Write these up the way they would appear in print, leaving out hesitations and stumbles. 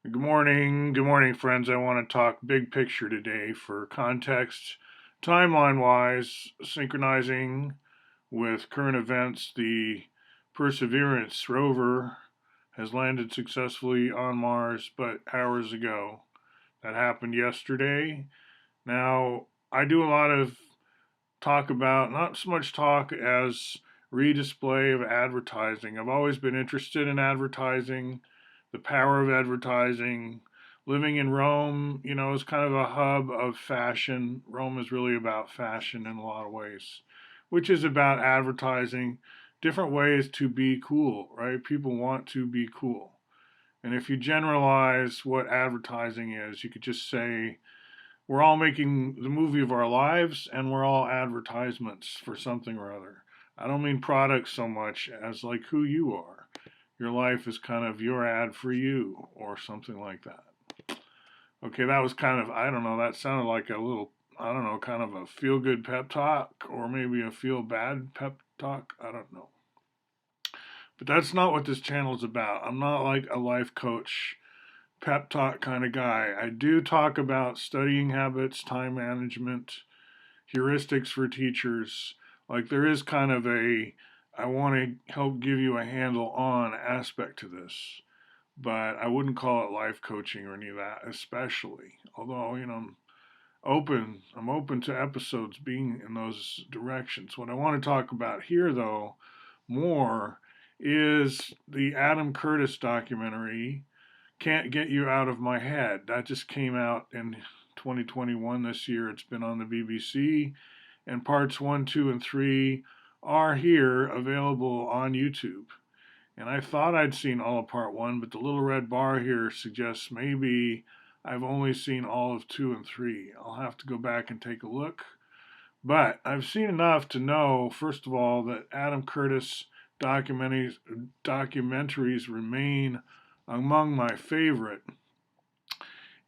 Good morning, friends. I want to talk big picture today for context, timeline wise, synchronizing with current events. The Perseverance rover has landed successfully on Mars, but hours ago. That happened yesterday. Now, I do a lot of talk about, not so much talk as redisplay of advertising. I've always been interested in advertising, the power of advertising. Living in Rome, is kind of a hub of fashion. Rome is really about fashion in a lot of ways, which is about advertising different ways to be cool, right? People want to be cool. And if you generalize what advertising is, you could just say we're all making the movie of our lives and we're all advertisements for something or other. I don't mean products so much as like who you are. Your life is kind of your ad for you or something like that. Okay, that was kind of, I don't know, that sounded like a little, I don't know, kind of a feel good pep talk or maybe a feel bad pep talk. I don't know. But that's not what this channel is about. I'm not like a life coach pep talk kind of guy. I do talk about studying habits, time management, heuristics for teachers. Like there is kind of a, I want to help give you a handle on aspect to this, but I wouldn't call it life coaching or any of that, especially. Although, I'm open to episodes being in those directions. What I want to talk about here, though, more is the Adam Curtis documentary can't Get You Out of My Head. That just came out in 2021 this year. It's been on the BBC, and parts 1, 2, and 3 are here available on YouTube. And I thought I'd seen all of part 1, but the little red bar here suggests maybe I've only seen all of 2 and 3. I'll have to go back and take a look. But I've seen enough to know, first of all, that Adam Curtis documentaries remain among my favorite.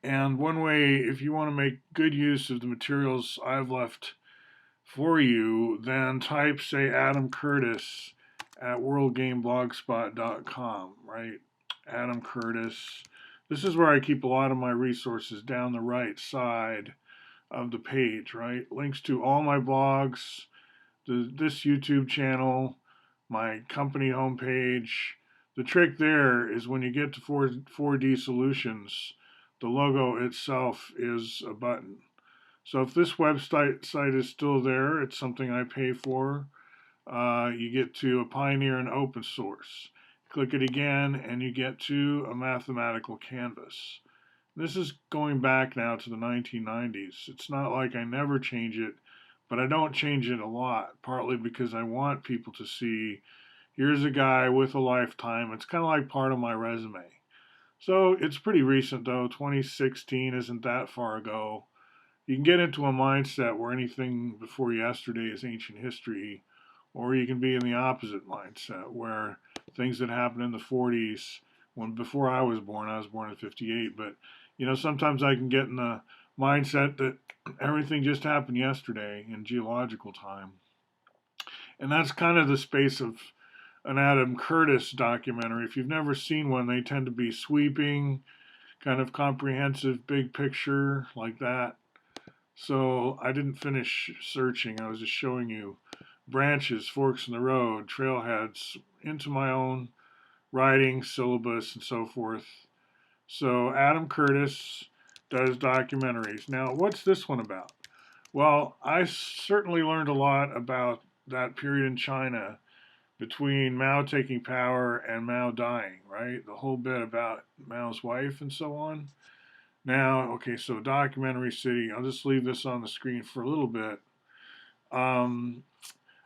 And one way, if you want to make good use of the materials I've left for you, then type, say, Adam Curtis at worldgameblogspot.com, right? Adam Curtis. This is where I keep a lot of my resources down the right side of the page, right? Links to all my blogs, this YouTube channel, my company homepage. The trick there is when you get to 4D solutions, the logo itself is a button. So if this website site is still there, it's something I pay for. You get to a pioneer in open source. Click it again, and you get to a mathematical canvas. This is going back now to the 1990s. It's not like I never change it, but I don't change it a lot, partly because I want people to see here's a guy with a lifetime. It's kind of like part of my resume. So it's pretty recent, though. 2016 isn't that far ago. You can get into a mindset where anything before yesterday is ancient history, or you can be in the opposite mindset where things that happened in the 40s, when before I was born in 58, but sometimes I can get in the mindset that everything just happened yesterday in geological time. And that's kind of the space of an Adam Curtis documentary. If you've never seen one, they tend to be sweeping, kind of comprehensive, big picture like that. So I didn't finish searching. I was just showing you branches, forks in the road, trailheads into my own writing, syllabus, and so forth. So Adam Curtis does documentaries. Now, what's this one about? Well, I certainly learned a lot about that period in China between Mao taking power and Mao dying, right? The whole bit about Mao's wife and so on. Now, okay, so Documentary City, I'll just leave this on the screen for a little bit. Um,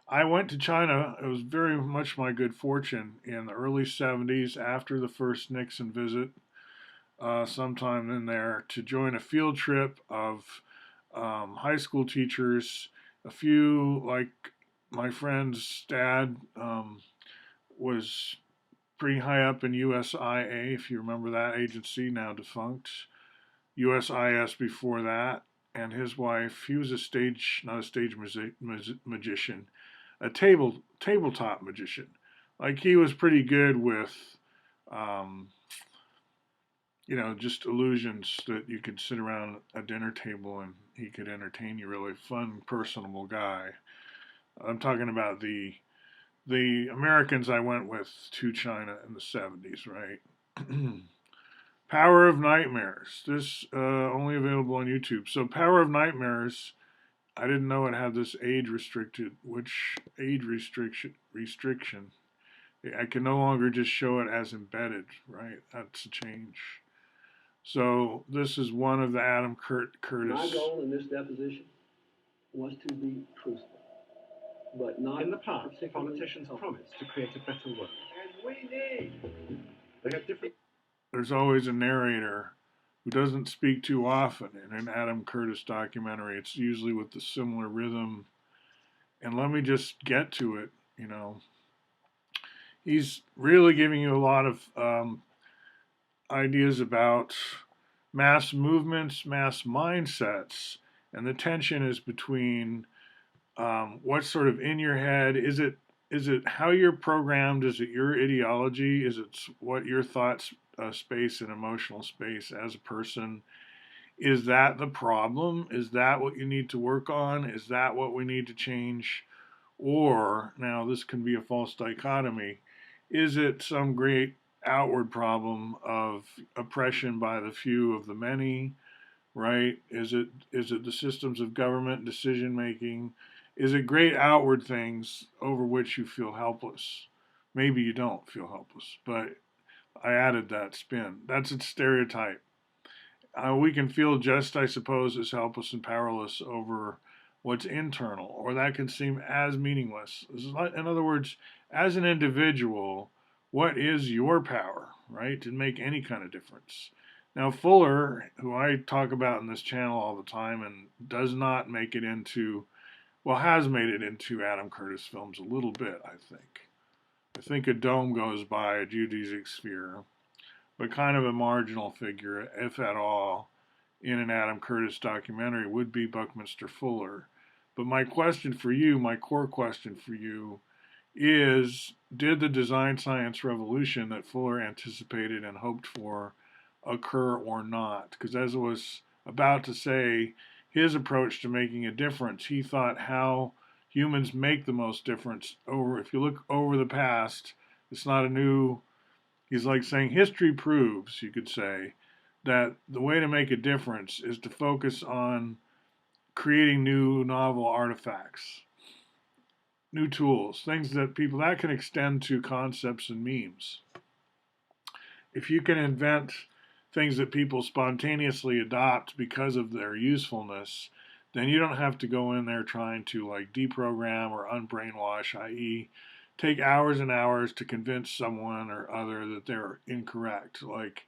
I went to China. It was very much my good fortune in the early 70s after the first Nixon visit, sometime in there, to join a field trip of high school teachers. A few, like my friend's dad, was pretty high up in USIA, if you remember that agency, now defunct. USIS before that, and his wife. He was a stage, not a stage magician, a tabletop magician. Like he was pretty good with, um, just illusions that you could sit around a dinner table and he could entertain you. Really fun, personable guy. I'm talking about the Americans I went with to China in the 70s, right? Power of Nightmares. This only available on YouTube. So Power of Nightmares. I didn't know it had this age restricted, which age restriction. I can no longer just show it as embedded, right? That's a change. So this is one of the Adam Curtis. My goal in this deposition was to be truthful, but not. In the past, politicians promised to create a better world. And we need. They have different. There's always a narrator who doesn't speak too often in an Adam Curtis documentary. It's usually with the similar rhythm. And let me just get to it. He's really giving you a lot of ideas about mass movements, mass mindsets, and the tension is between what's sort of in your head. Is it how you're programmed? Is it your ideology? Is it what your thoughts space and emotional space as a person? Is that the problem? Is that what you need to work on? Is that what we need to change? Or, now this can be a false dichotomy, is it some great outward problem of oppression by the few of the many, right? Is it the systems of government decision making? Is it great outward things over which you feel helpless? Maybe you don't feel helpless, but I added that spin. That's a stereotype. We can feel just, I suppose, as helpless and powerless over what's internal, or that can seem as meaningless. In other words, as an individual, what is your power, right, to make any kind of difference? Now, Fuller, who I talk about in this channel all the time and does not make it into, well, has made it into Adam Curtis films a little bit, I think. I think A Dome Goes By, A Geodesic Sphere, but kind of a marginal figure, if at all, in an Adam Curtis documentary would be Buckminster Fuller. But my question for you, my core question for you, is did the design science revolution that Fuller anticipated and hoped for occur or not? Because as I was about to say, his approach to making a difference, he thought how humans make the most difference over, if you look over the past, it's not a new, he's like saying history proves, you could say, that the way to make a difference is to focus on creating new novel artifacts, new tools, things that that can extend to concepts and memes. If you can invent things that people spontaneously adopt because of their usefulness, then you don't have to go in there trying to like deprogram or unbrainwash, i.e., take hours and hours to convince someone or other that they're incorrect. Like,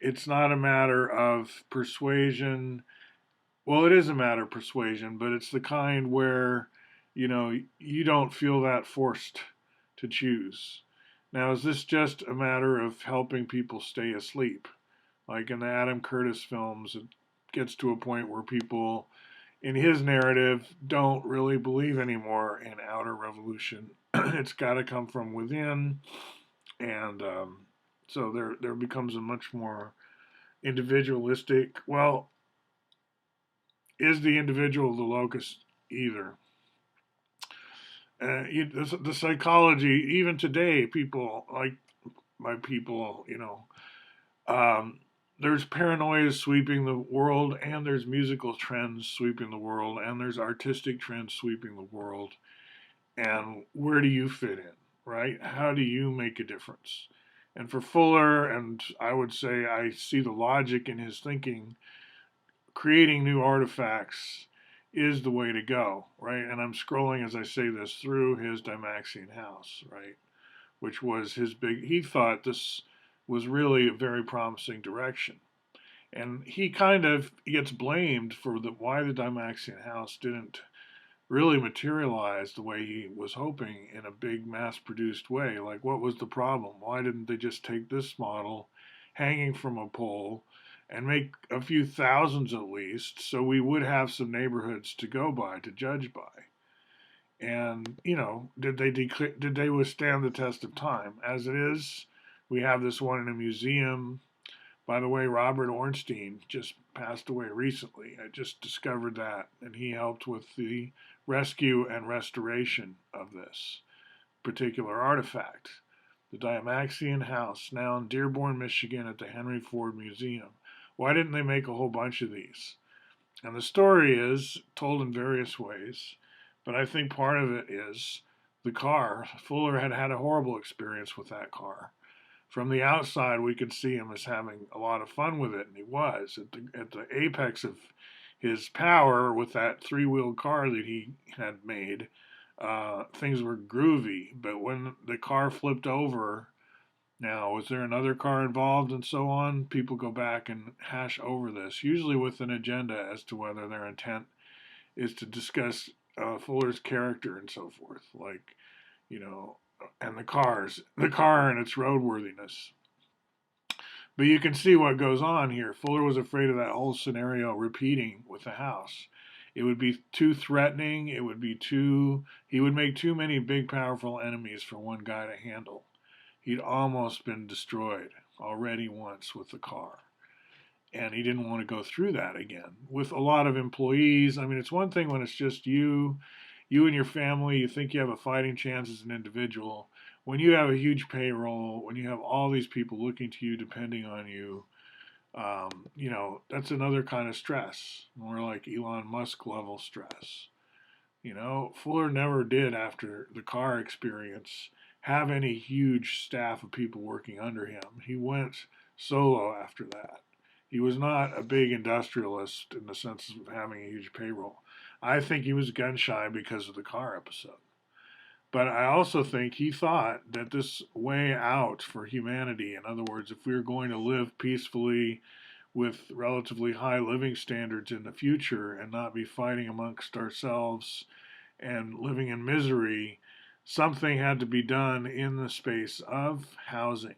it's not a matter of persuasion. Well, it is a matter of persuasion, but it's the kind where, you don't feel that forced to choose. Now, is this just a matter of helping people stay asleep? Like in the Adam Curtis films, it gets to a point where people, in his narrative, don't really believe anymore in outer revolution. It's got to come from within, and so there becomes a much more individualistic. Well, is the individual the locus either? The psychology, even today, people like my people, there's paranoia sweeping the world, and there's musical trends sweeping the world, and there's artistic trends sweeping the world. And where do you fit in, right? How do you make a difference? And for Fuller, and I would say I see the logic in his thinking, creating new artifacts is the way to go, right? And I'm scrolling as I say this through his Dymaxion house, right? Which was his he thought this was really a very promising direction. And he kind of gets blamed for why the Dymaxion house didn't really materialize the way he was hoping in a big mass produced way. Like, what was the problem? Why didn't they just take this model hanging from a pole and make a few thousands at least, so we would have some neighborhoods to go by, to judge by? And did they withstand the test of time? As it is, we have this one in a museum, By the way, Robert Ornstein just passed away recently. I just discovered that, and he helped with the rescue and restoration of this particular artifact. The Dymaxion House, now in Dearborn, Michigan, at the Henry Ford Museum. Why didn't they make a whole bunch of these? And the story is told in various ways, but I think part of it is the car. Fuller had had a horrible experience with that car. From the outside, we could see him as having a lot of fun with it, and he was at the apex of his power with that three-wheeled car that he had made. Things were groovy, but when the car flipped over, now was there another car involved and so on? People go back and hash over this, usually with an agenda as to whether their intent is to discuss Fuller's character and so forth, like you know, and the car and its roadworthiness. But you can see what goes on here. Fuller was afraid of that whole scenario repeating with the house. It would be too threatening. He would make too many big, powerful enemies for one guy to handle. He'd almost been destroyed already once with the car. And he didn't want to go through that again with a lot of employees. I mean, it's one thing when it's just you and your family, you think you have a fighting chance as an individual. When you have a huge payroll, when you have all these people looking to you, depending on you, that's another kind of stress, more like Elon Musk level stress. Fuller never did, after the car experience, have any huge staff of people working under him. He went solo after that. He was not a big industrialist in the sense of having a huge payroll. I think he was gun shy because of the car episode. But I also think he thought that this way out for humanity, in other words, if we were going to live peacefully with relatively high living standards in the future and not be fighting amongst ourselves and living in misery, something had to be done in the space of housing.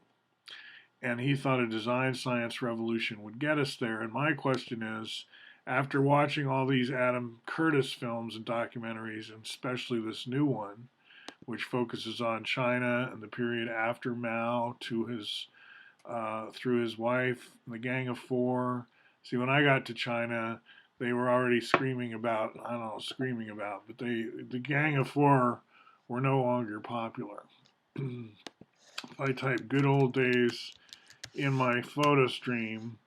And he thought a design science revolution would get us there. And my question is, after watching all these Adam Curtis films and documentaries, and especially this new one, which focuses on China and the period after Mao to his through his wife, the Gang of Four. See, when I got to China, they were already screaming about, I don't know, screaming about, but the Gang of Four were no longer popular. If I type good old days in my photo stream,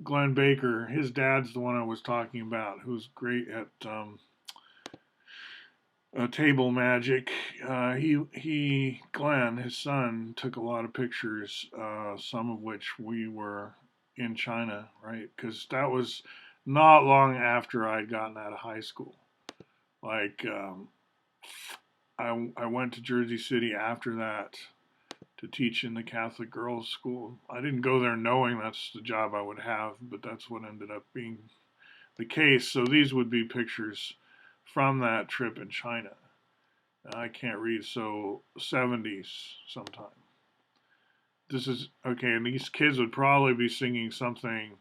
Glenn Baker, his dad's the one I was talking about, who's great at table magic. Glenn, his son, took a lot of pictures, some of which we were in China, right? Because that was not long after I'd gotten out of high school. Like, I went to Jersey City after that to teach in the Catholic girls' school. I didn't go there knowing that's the job I would have, but that's what ended up being the case. So these would be pictures from that trip in China. I can't read, so 70s sometime. This is okay, and these kids would probably be singing something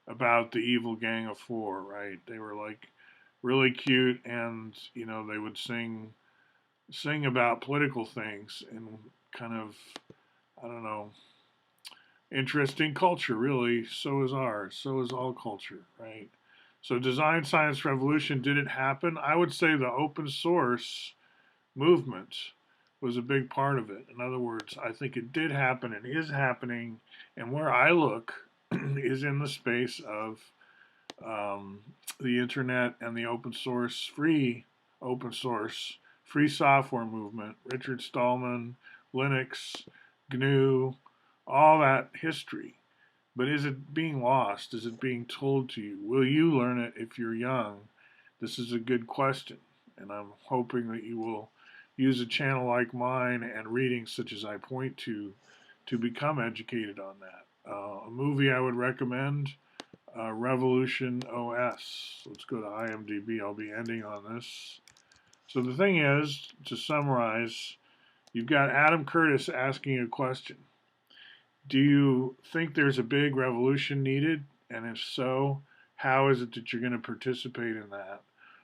about the evil Gang of Four, right? They were like really cute, and they would sing about political things and kind of, I don't know, interesting culture, really. So is ours. So is all culture, right? So design science revolution, did it happen? I would say the open source movement was a big part of it. In other words, I think it did happen and is happening. And where I look is in the space of the internet and the open source, free software movement, Richard Stallman, Linux, GNU, all that history. But is it being lost? Is it being told to you? Will you learn it if you're young? This is a good question, and I'm hoping that you will use a channel like mine and readings such as I point to become educated on that. A movie I would recommend, Revolution OS. Let's go to IMDb. I'll be ending on this. So the thing is, to summarize, you've got Adam Curtis asking a question. Do you think there's a big revolution needed? And if so, how is it that you're going to participate in that?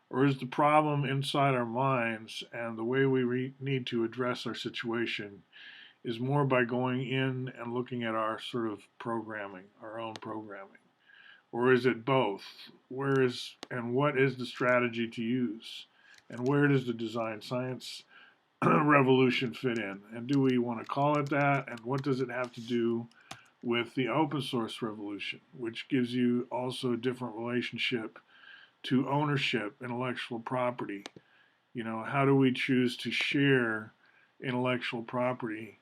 Or is the problem inside our minds, and the way we need to address our situation is more by going in and looking at our sort of programming, our own programming? Or is it both? What is the strategy to use? And where does the design science revolution fit in? And do we want to call it that? And what does it have to do with the open source revolution, which gives you also a different relationship to ownership, intellectual property? How do we choose to share intellectual property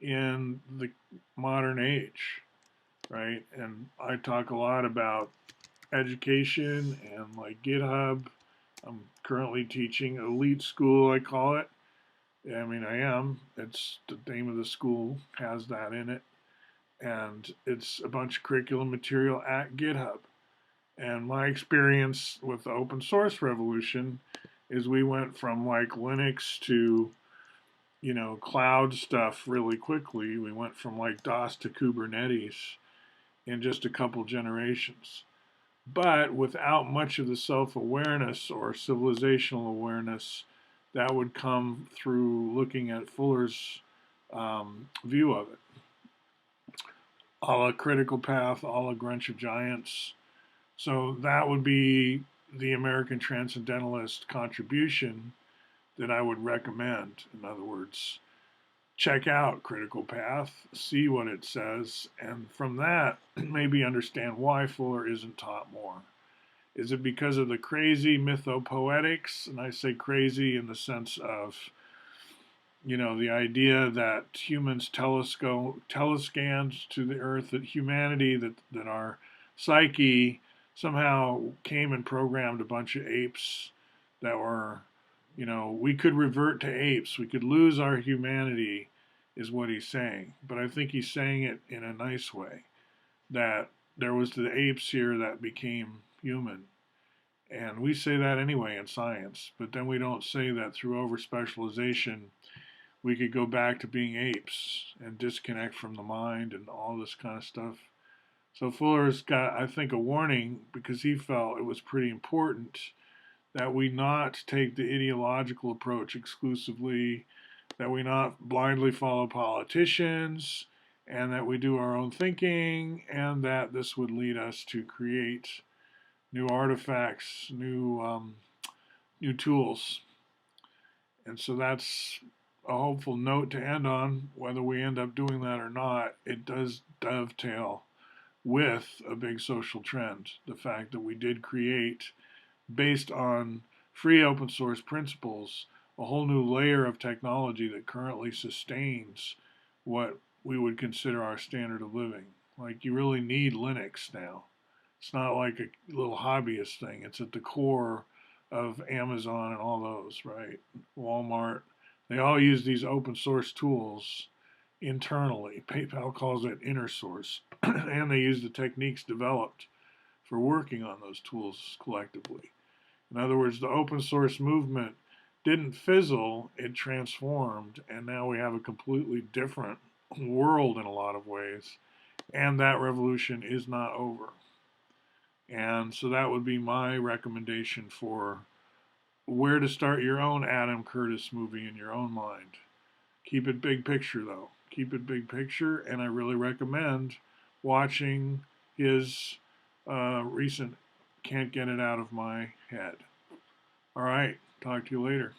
in the modern age, right? And I talk a lot about education and like GitHub. I'm currently teaching elite school, I call it. I mean, I am. It's the name of the school has that in it. And it's a bunch of curriculum material at GitHub. And my experience with the open source revolution is we went from like Linux to, cloud stuff really quickly. We went from like DOS to Kubernetes in just a couple generations. But without much of the self awareness or civilizational awareness that would come through looking at Fuller's view of it. A la Critical Path, a la Grunch of Giants. So that would be the American Transcendentalist contribution that I would recommend. In other words, check out Critical Path, see what it says, and from that, maybe understand why Fuller isn't taught more. Is it because of the crazy mythopoetics? And I say crazy in the sense of, the idea that humans telescanned to the earth, that humanity, that our psyche somehow came and programmed a bunch of apes that were, we could revert to apes. We could lose our humanity, is what he's saying. But I think he's saying it in a nice way, that there was the apes here that became human. And we say that anyway in science, but then we don't say that through overspecialization we could go back to being apes and disconnect from the mind and all this kind of stuff. So Fuller's got, I think, a warning because he felt it was pretty important that we not take the ideological approach exclusively, that we not blindly follow politicians, and that we do our own thinking, and that this would lead us to create new artifacts, new tools. And so that's a hopeful note to end on. Whether we end up doing that or not, it does dovetail with a big social trend. The fact that we did create, based on free open source principles, a whole new layer of technology that currently sustains what we would consider our standard of living. Like, you really need Linux now. It's not like a little hobbyist thing. It's at the core of Amazon and all those, right? Walmart. They all use these open source tools internally. PayPal calls it inner source. And they use the techniques developed for working on those tools collectively. In other words, the open source movement didn't fizzle, it transformed, and now we have a completely different world in a lot of ways. And that revolution is not over. And so that would be my recommendation for where to start your own Adam Curtis movie in your own mind. Keep it big picture, though. Keep it big picture, and I really recommend watching his recent Can't Get It Out of My Head. All right, talk to you later.